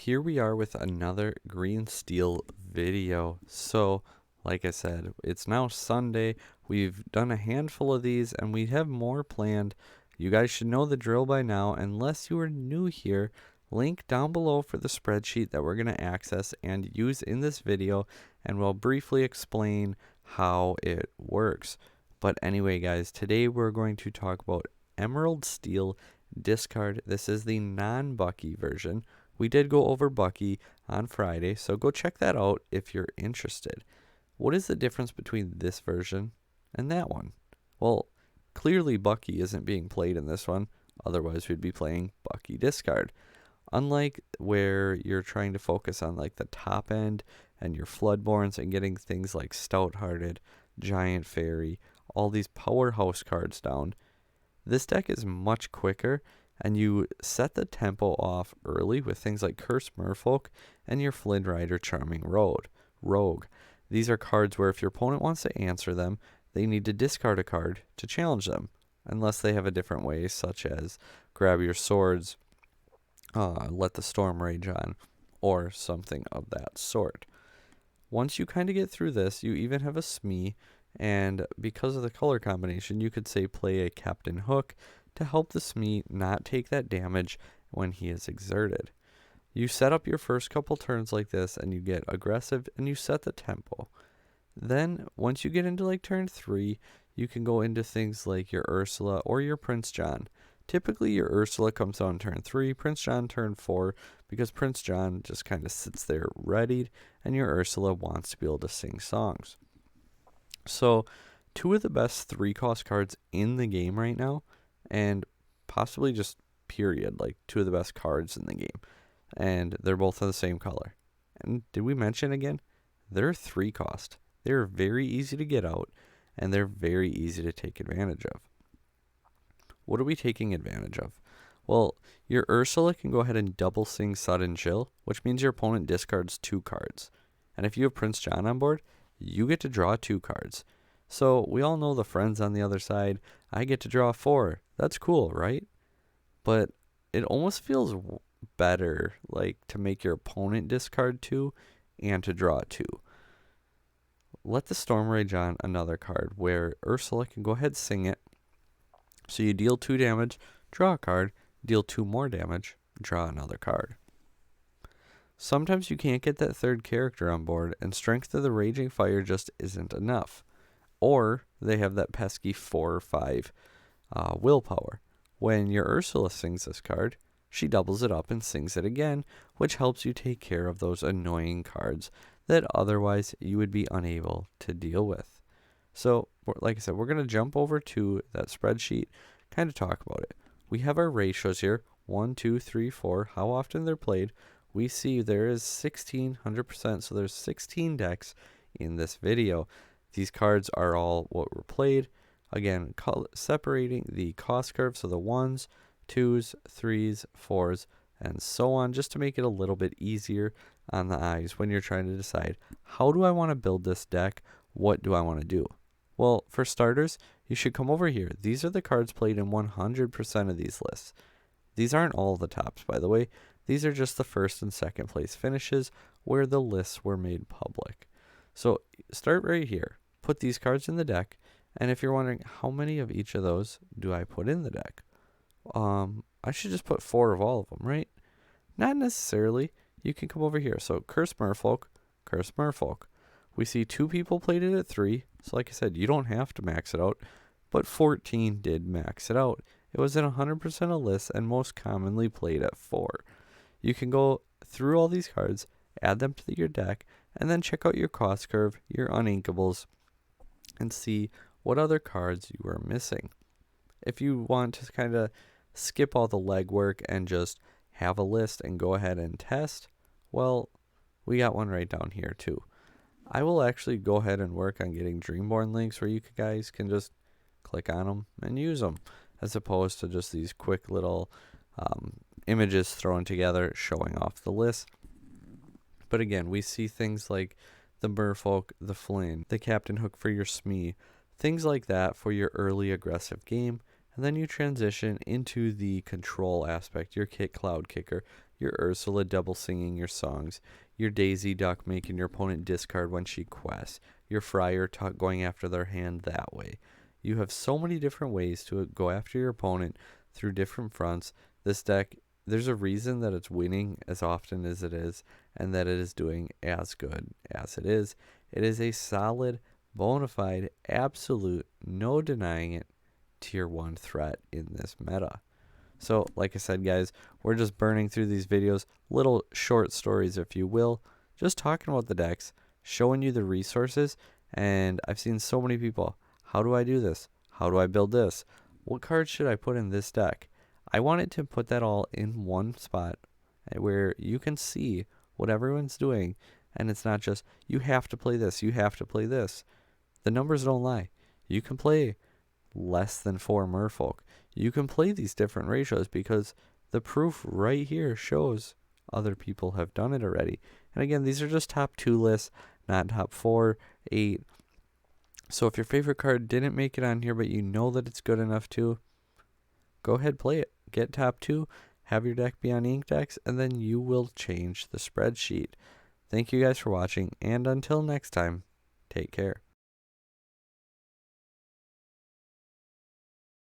here we are with another green steel video. So, like I said, it's now Sunday. We've done a handful of these and we have more planned. You guys should know the drill by now. Unless you are new here, link down below for the spreadsheet that we're going to access and use in this video, and we'll briefly explain how it works. But anyway, guys, today we're going to talk about Emerald Steel Discard. This is the non-Bucky version. We did go over Bucky on Friday, so go check that out if you're interested. What is the difference between this version and that one? Well, clearly Bucky isn't being played in this one, otherwise we'd be playing Bucky Discard. Unlike where you're trying to focus on like the top end and your Floodborns and getting things like Stout-Hearted, Giant Fairy, all these powerhouse cards down, this deck is much quicker, and you set the tempo off early with things like Cursed Merfolk and your Flynn Rider Charming Rogue. These are cards where if your opponent wants to answer them, they need to discard a card to challenge them, unless they have a different way, such as grab your swords, let the storm rage on, or something of that sort. Once you kind of get through this, you even have a Smee, and because of the color combination, you could say play a Captain Hook to help the Smee not take that damage when he is exerted. You set up your first couple turns like this, and you get aggressive, and you set the tempo. Then, once you get into like turn 3, you can go into things like your Ursula or your Prince John. Typically, your Ursula comes on turn 3, Prince John turn 4, because Prince John just kind of sits there readied, and your Ursula wants to be able to sing songs. So, two of the best 3-cost cards in the game right now, and possibly just period, like two of the best cards in the game. And they're both of the same color. And did we mention again? They're 3-cost. They're very easy to get out, and they're very easy to take advantage of. What are we taking advantage of? Well, your Ursula can go ahead and double sing Sudden Chill, which means your opponent discards 2 cards. And if you have Prince John on board, you get to draw 2 cards. So we all know the friends on the other side. I get to draw 4. That's cool, right? But it almost feels better like to make your opponent discard 2 and to draw 2. Let the Storm Rage on another card where Ursula can go ahead and sing it. So you deal 2 damage, draw a card, deal 2 more damage, draw another card. Sometimes you can't get that third character on board, and Strength of the Raging Fire just isn't enough. Or they have that pesky 4 or 5 willpower. When your Ursula sings this card, she doubles it up and sings it again, which helps you take care of those annoying cards that otherwise you would be unable to deal with. So, like I said, we're going to jump over to that spreadsheet, kind of talk about it. We have our ratios here, 1, 2, 3, 4, how often they're played. We see there is 100%, so there's 16 decks in this video. These cards are all what were played. Again, separating the cost curve, so the 1s, 2s, 3s, 4s, and so on, just to make it a little bit easier on the eyes when you're trying to decide, how do I want to build this deck? What do I want to do? Well, for starters, you should come over here. These are the cards played in 100% of these lists. These aren't all the tops, by the way. These are just the first and second place finishes where the lists were made public. So start right here. Put these cards in the deck. And if you're wondering how many of each of those do I put in the deck? I should just put 4 of all of them, right? Not necessarily. You can come over here. So Cursed Merfolk, Cursed Merfolk. We see 2 people played it at 3. So like I said, you don't have to max it out. But 14 did max it out. It was in 100% of lists and most commonly played at 4. You can go through all these cards, add them to your deck, and then check out your cost curve, your uninkables, and see what other cards you are missing. If you want to kind of skip all the legwork and just have a list and go ahead and test, well, we got one right down here too. I will actually go ahead and work on getting Dreamborn links where you guys can just click on them and use them, as opposed to just these quick little images thrown together showing off the list. But again, we see things like the Merfolk, the Flynn, the Captain Hook for your Smee, things like that for your early aggressive game. And then you transition into the control aspect, your Cloud Kicker, your Ursula double singing your songs, your Daisy Duck making your opponent discard when she quests, your Friar Tuck going after their hand that way. You have so many different ways to go after your opponent through different fronts. This deck, there's a reason that it's winning as often as it is, and that it is doing as good as it is. It is a solid, bona fide, absolute, no denying it, tier 1 threat in this meta. So, like I said, guys, we're just burning through these videos, little short stories, if you will, just talking about the decks, showing you the resources, and I've seen so many people, how do I do this? How do I build this? What cards should I put in this deck? I wanted to put that all in one spot where you can see what everyone's doing, and it's not just, you have to play this, you have to play this. The numbers don't lie. You can play less than 4 merfolk. You can play these different ratios because the proof right here shows other people have done it already. And again, these are just top 2 lists, not top 4, 8. So if your favorite card didn't make it on here, but you know that it's good enough to, go ahead, play it. Get top 2, have your deck be on ink decks, and then you will change the spreadsheet. Thank you guys for watching, and until next time, take care.